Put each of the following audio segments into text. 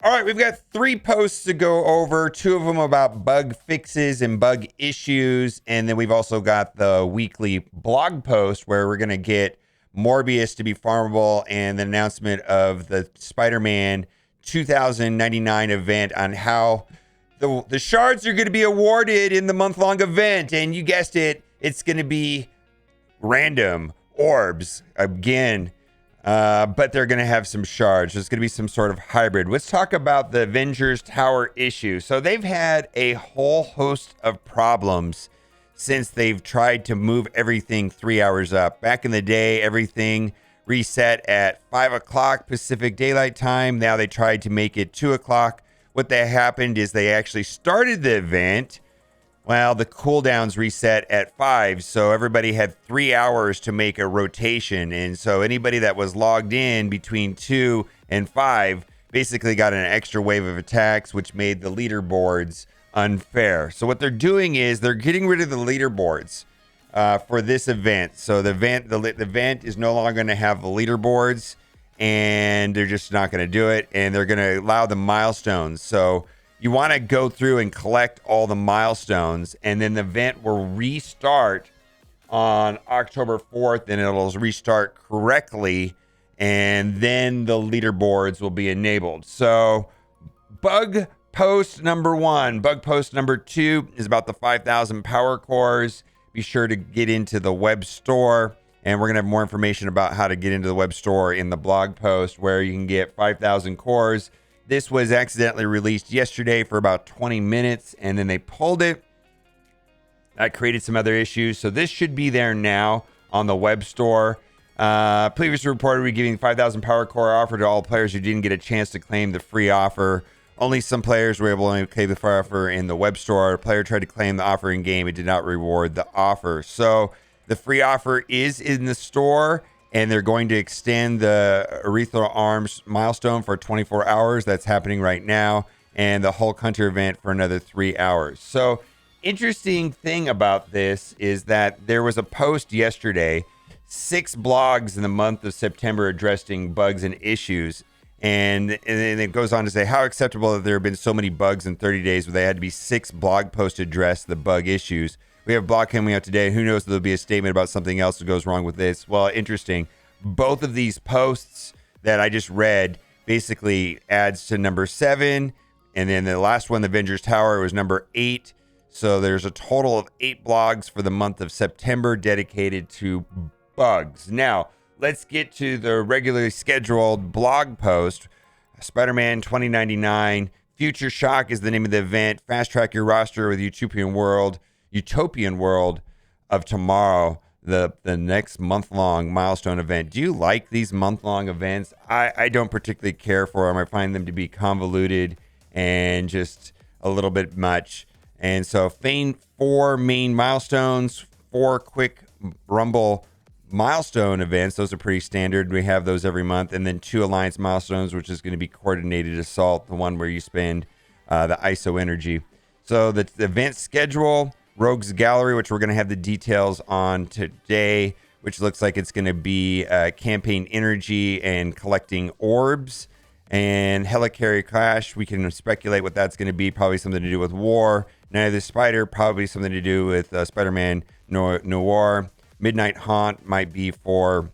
All right, we've got 3 posts to go over, 2 of them about bug fixes and bug issues, and then we've also got the weekly blog post where we're going to get Morbius to be farmable and the announcement of the Spider-Man 2099 event on how the shards are going to be awarded in the month-long event, and you guessed it, it's going to be random orbs again. But they're going to have some shards. There's going to be some sort of hybrid. Let's talk about the Avengers Tower issue. So they've had a whole host of problems since they've tried to move everything 3 hours up. Back in the day, everything reset at 5 o'clock Pacific Daylight Time. Now they tried to make it 2 o'clock. What that happened is they actually started the event. Well, the cooldowns reset at 5, so everybody had 3 hours to make a rotation. And so anybody that was logged in between 2 and 5 basically got an extra wave of attacks, which made the leaderboards unfair. So what they're doing is they're getting rid of the leaderboards for this event. So the event is no longer going to have the leaderboards, and they're just not going to do it. And they're going to allow the milestones. So you want to go through and collect all the milestones, and then the event will restart on October 4th, and it'll restart correctly, and then the leaderboards will be enabled. So bug post number 1. Bug post number 2 is about the 5,000 power cores. Be sure to get into the web store, and we're going to have more information about how to get into the web store in the blog post where you can get 5,000 cores. This was accidentally released yesterday for about 20 minutes, and then they pulled it. That created some other issues. So this should be there now on the web store. Previously reported we're giving 5,000 power core offer to all players who didn't get a chance to claim the free offer. Only some players were able to claim the free offer in the web store. A player tried to claim the offer in game. It did not reward the offer. So the free offer is in the store, and they're going to extend the Urethral Arms milestone for 24 hours. That's happening right now. And the Hulk Hunter event for another 3 hours. So interesting thing about this is that there was a post yesterday, 6 blogs in the month of September addressing bugs and issues. And then it goes on to say how acceptable that there have been so many bugs in 30 days where they had to be 6 blog posts to address the bug issues. We have a blog coming out today. Who knows if there'll be a statement about something else that goes wrong with this. Well, interesting. Both of these posts that I just read basically adds to number 7. And then the last one, the Avengers Tower, was number 8. So there's a total of 8 blogs for the month of September dedicated to bugs. Now, let's get to the regularly scheduled blog post. Spider-Man 2099. Future Shock is the name of the event. Fast track your roster with Utopian World of Tomorrow, the next month-long milestone event. Do you like these month-long events? I don't particularly care for them. I find them to be convoluted and just a little bit much. And so 4 main milestones, 4 quick Rumble milestone events. Those are pretty standard. We have those every month. And then 2 Alliance milestones, which is going to be Coordinated Assault, the one where you spend the ISO energy. So the event schedule, Rogues Gallery, which we're going to have the details on today, which looks like it's going to be campaign energy and collecting orbs. And Helicarrier Clash, we can speculate what that's going to be. Probably something to do with war. Night of the Spider, probably something to do with Spider-Man Noir. Midnight Haunt might be for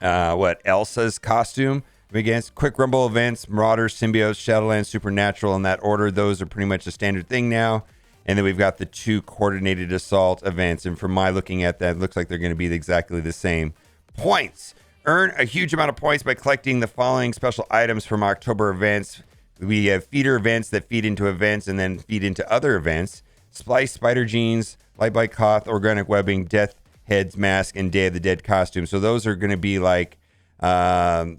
Elsa's costume. Against Quick Rumble events, Marauders, Symbiotes, Shadowlands, Supernatural in that order. Those are pretty much a standard thing now. And then we've got the 2 Coordinated Assault events. And from my looking at that, it looks like they're going to be exactly the same. Points. Earn a huge amount of points by collecting the following special items from October events. We have feeder events that feed into events and then feed into other events. Splice, Spider Jeans, Light by Koth, Organic Webbing, Death Head's Mask, and Day of the Dead costume. So those are going to be like the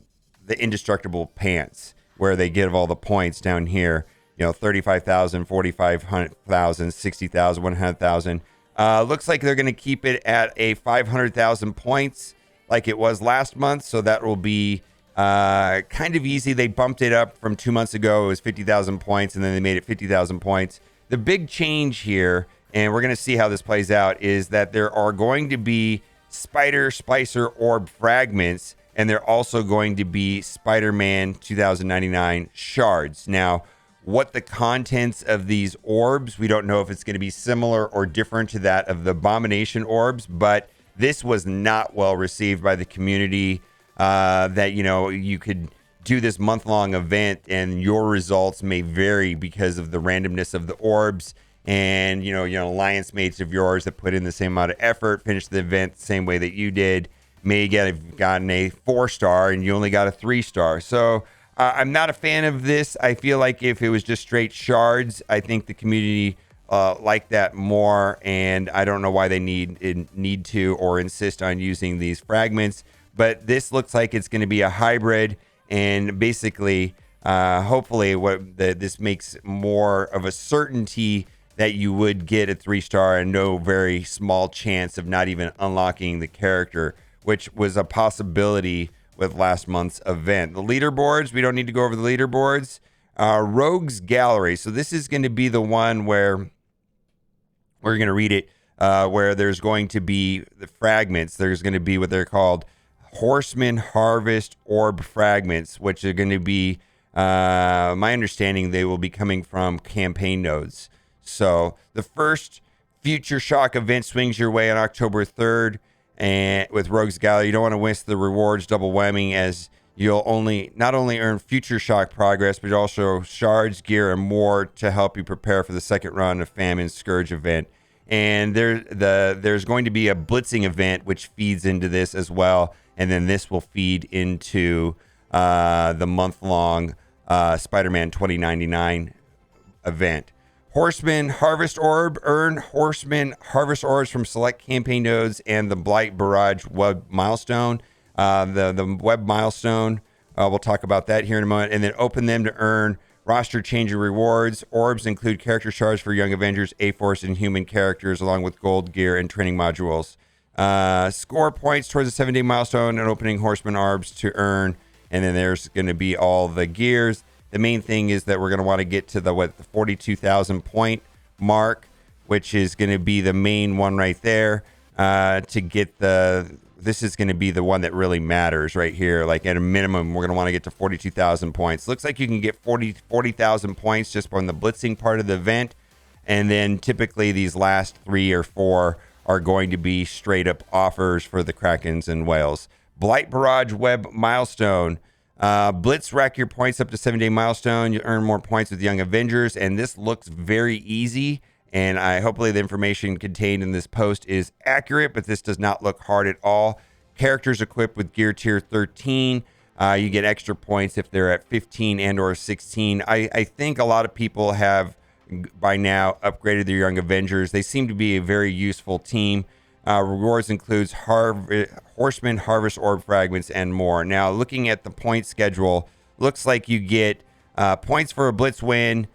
indestructible pants where they give all the points down here. 35,000, 45,000, 60,000, 100,000. Looks like they're going to keep it at a 500,000 points like it was last month. So that will be kind of easy. They bumped it up from 2 months ago. It was 50,000 points, and then they made it 50,000 points. The big change here, and we're going to see how this plays out, is that there are going to be Spider Splicer Orb fragments and they're also going to be Spider-Man 2099 shards. Now, what the contents of these orbs, we don't know if it's going to be similar or different to that of the Abomination orbs, but this was not well received by the community, that, you know, you could do this month-long event and your results may vary because of the randomness of the orbs. And, you know, alliance mates of yours that put in the same amount of effort, finished the event the same way that you did, may have gotten a 4-star and you only got a 3-star. So I'm not a fan of this. I feel like if it was just straight shards, I think the community like that more, and I don't know why they need to or insist on using these fragments. But this looks like it's going to be a hybrid, and basically, hopefully, this makes more of a certainty that you would get a 3-star and no very small chance of not even unlocking the character, which was a possibility with last month's event. The leaderboards, we don't need to go over the leaderboards. Rogues Gallery. So this is going to be the one where we're going to read it, where there's going to be the fragments. There's going to be what they're called Horseman Harvest Orb Fragments, which are going to be, my understanding, they will be coming from campaign nodes. So the first Future Shock event swings your way on October 3rd, and with Rogues Gallery, you don't want to miss the rewards double whammy, as you'll not only earn Future Shock progress, but also shards, gear, and more to help you prepare for the second run of Famine Scourge event. And there's going to be a blitzing event which feeds into this as well, and then this will feed into the month-long Spider-Man 2099 event. Horseman Harvest Orb. Earn Horseman Harvest Orbs from select campaign nodes and the Blight Barrage Web Milestone. The Web Milestone, we'll talk about that here in a moment. And then open them to earn roster changing rewards. Orbs include character shards for Young Avengers, A-Force, and human characters, along with gold gear and training modules. Score points towards the 7-day milestone and opening Horseman Orbs to earn. And then there's going to be all the gears. The main thing is that we're going to want to get to the 42,000 point mark, which is going to be the main one right there, to get this is going to be the one that really matters right here. Like at a minimum, we're going to want to get to 42,000 points. Looks like you can get 40,000 points just from the blitzing part of the event. And then typically these last 3 or 4 are going to be straight up offers for the Krakens and whales. Blight Barrage Web Milestone. Blitz, rack your points up to 7-day milestone. You earn more points with Young Avengers, and this looks very easy. And hopefully the information contained in this post is accurate, but this does not look hard at all. Characters equipped with gear tier 13, you get extra points if they're at 15 and or 16. I think a lot of people have by now upgraded their Young Avengers. They seem to be a very useful team. Rewards includes Horseman Harvest Orb Fragments and more. Now, looking at the point schedule, looks like you get points for a Blitz win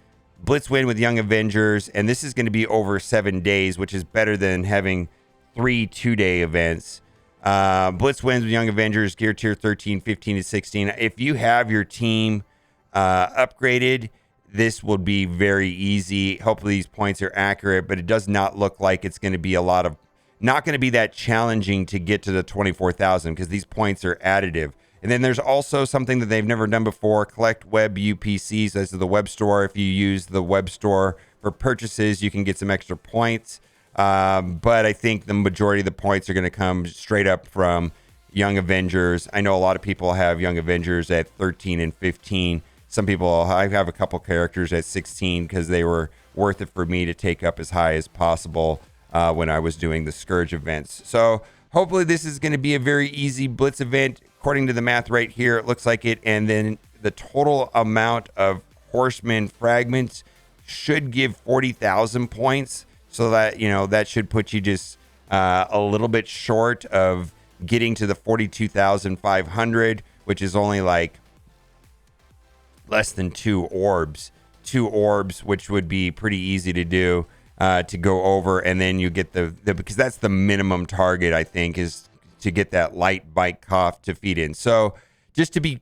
with Young Avengers, and this is going to be over 7 days, which is better than having 3 2-day events. Blitz wins with Young Avengers, gear tier 13, 15, and 16. If you have your team upgraded, this will be very easy. Hopefully these points are accurate, but it does not look like it's going to be not going to be that challenging to get to the 24,000 because these points are additive. And then there's also something that they've never done before, collect web UPCs. This is the web store. If you use the web store for purchases, you can get some extra points. But I think the majority of the points are going to come straight up from Young Avengers. I know a lot of people have Young Avengers at 13 and 15. Some people, I have a couple characters at 16 because they were worth it for me to take up as high as possible when I was doing the Scourge events. So hopefully this is going to be a very easy Blitz event. According to the math right here, it looks like it. And then the total amount of Horseman fragments should give 40,000 points. So that, that should put you just a little bit short of getting to the 42,500, which is only like less than 2 orbs. 2 orbs, which would be pretty easy to do. To go over, and then you get the because that's the minimum target, I think, is to get that light bite cough to feed in. So just to be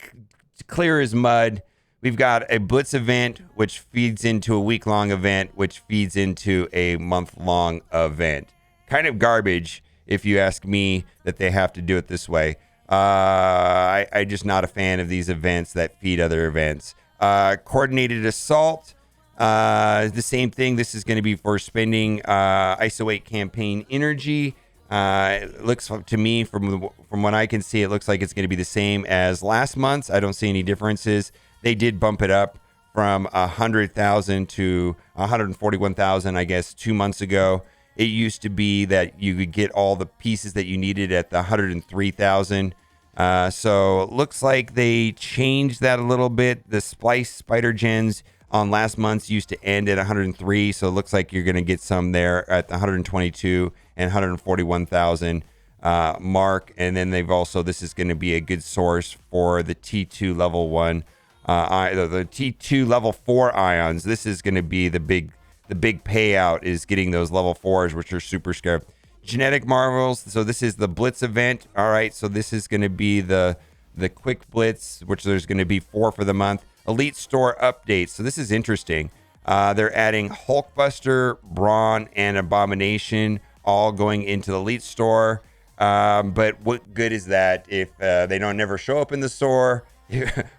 clear as mud, we've got a Blitz event, which feeds into a week-long event, which feeds into a month-long event. Kind of garbage, if you ask me, that they have to do it this way. I just not a fan of these events that feed other events. Coordinated assault. The same thing. This is going to be for spending ISO 8 campaign energy. It looks to me, from what I can see, it looks like it's going to be the same as last month's. I don't see any differences. They did bump it up from 100,000 to 141,000, I guess, 2 months ago. It used to be that you could get all the pieces that you needed at the 103,000. So it looks like they changed that a little bit. The Splice Spider Gens on last month's used to end at 103, so it looks like you're going to get some there at the 122 and 141,000 mark. And then this is going to be a good source for the T2 level 1, the T2 level 4 ions. This is going to be the big payout, is getting those level 4s, which are super scarce. Genetic Marvels. So this is the Blitz event. All right, so this is going to be the quick Blitz, which there's going to be 4 for the month. Elite Store updates. So this is interesting. They're adding Hulkbuster, Brawn, and Abomination all going into the Elite Store. But what good is that if they don't never show up in the store?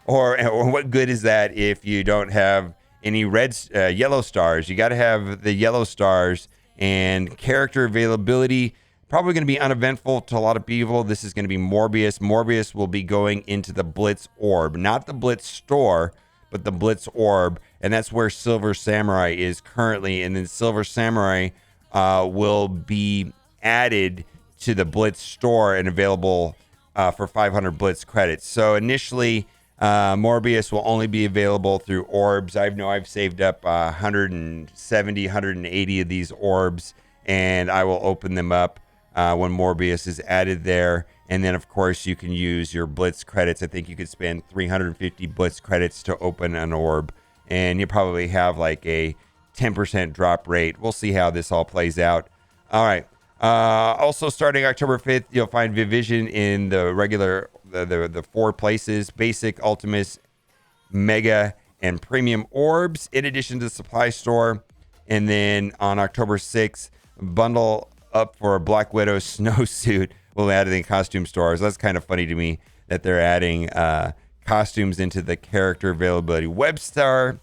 or what good is that if you don't have any yellow stars? You got to have the yellow stars. And character availability, probably going to be uneventful to a lot of people. This is going to be Morbius. Morbius will be going into the Blitz Orb, not the Blitz Store, but the Blitz Orb. And that's where Silver Samurai is currently. And then Silver Samurai will be added to the Blitz Store and available for 500 Blitz credits. So initially, Morbius will only be available through orbs. I've saved up 170, 180 of these orbs, and I will open them up when Morbius is added there. And then, of course, you can use your Blitz credits. I think you could spend 350 Blitz credits to open an orb, and you probably have like a 10% drop rate. We'll see how this all plays out. All right. Also, starting October 5th, you'll find Vivision in the regular the 4 places: Basic, Ultimus, Mega, and Premium orbs, in addition to the supply store. And then on October 6th, bundle up for a Black Widow snowsuit will add to the costume stores. That's kind of funny to me that they're adding costumes into the character availability. Webstar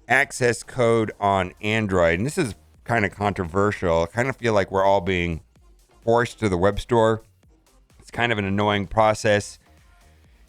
access code on Android. And this is kind of controversial. I kind of feel like we're all being forced to the web store. It's kind of an annoying process.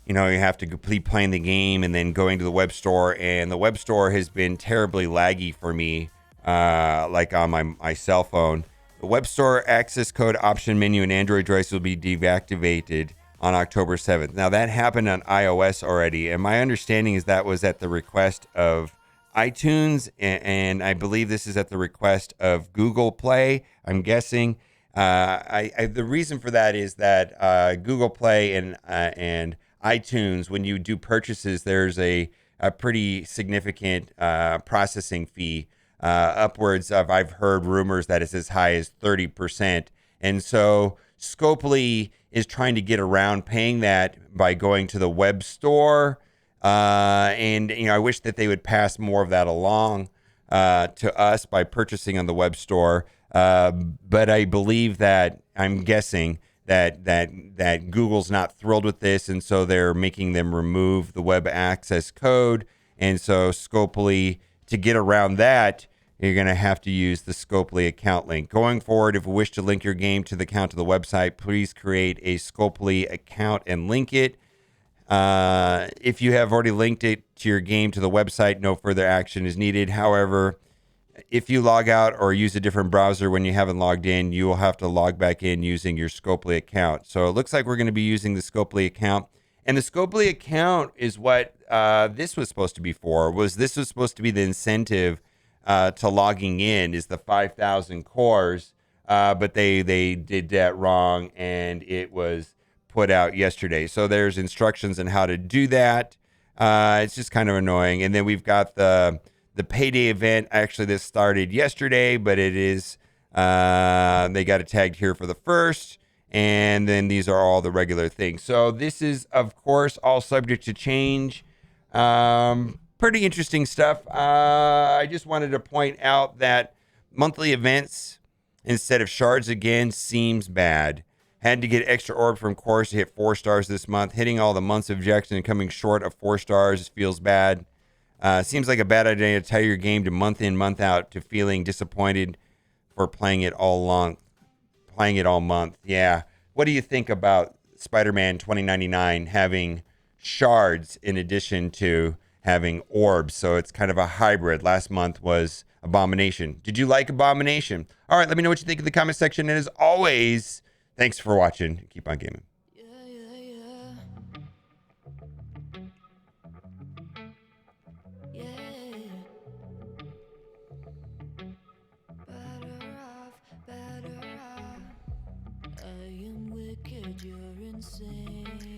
You know, you have to complete playing the game and then going to the web store. And the web store has been terribly laggy for me, like on my cell phone. The web store access code option menu in Android devices will be deactivated on October 7th. Now, that happened on iOS already. And my understanding is that was at the request of iTunes. And I believe this is at the request of Google Play, I'm guessing. The reason for that is that Google Play and iTunes, when you do purchases, there's a pretty significant processing fee, upwards of, I've heard rumors that it's as high as 30%. And so Scopely is trying to get around paying that by going to the web store. And, you know, I wish that they would pass more of that along to us by purchasing on the web store. But I believe that, I'm guessing that Google's not thrilled with this, and so they're making them remove the web access code. And so Scopely, to get around that, you're going to have to use the Scopely account link. Going forward, if you wish to link your game to the account to the website, please create a Scopely account and link it. If you have already linked it to your game to the website, no further action is needed. However, if you log out or use a different browser when you haven't logged in, you will have to log back in using your Scopely account. So it looks like we're going to be using the Scopely account. And the Scopely account is what this was supposed to be for. This was supposed to be the incentive to logging in, is the 5,000 cores. But they did that wrong, and it was put out yesterday. So there's instructions on how to do that. It's just kind of annoying. And then we've got the payday event. Actually, this started yesterday, but it is, they got it tagged here for the 1st. And then these are all the regular things. So this is, of course, all subject to change. Pretty interesting stuff. I just wanted to point out that monthly events instead of shards again seems bad. Had to get extra orb from course to hit 4 stars this month. Hitting all the months of Jackson and coming short of 4 stars feels bad. Seems like a bad idea to tie your game to month in, month out to feeling disappointed for playing it all month. Yeah. What do you think about Spider-Man 2099 having shards in addition to having orbs? So it's kind of a hybrid. Last month was Abomination. Did you like Abomination? All right, let me know what you think in the comment section. And as always, thanks for watching. Keep on gaming. Better off. I am wicked, you're insane.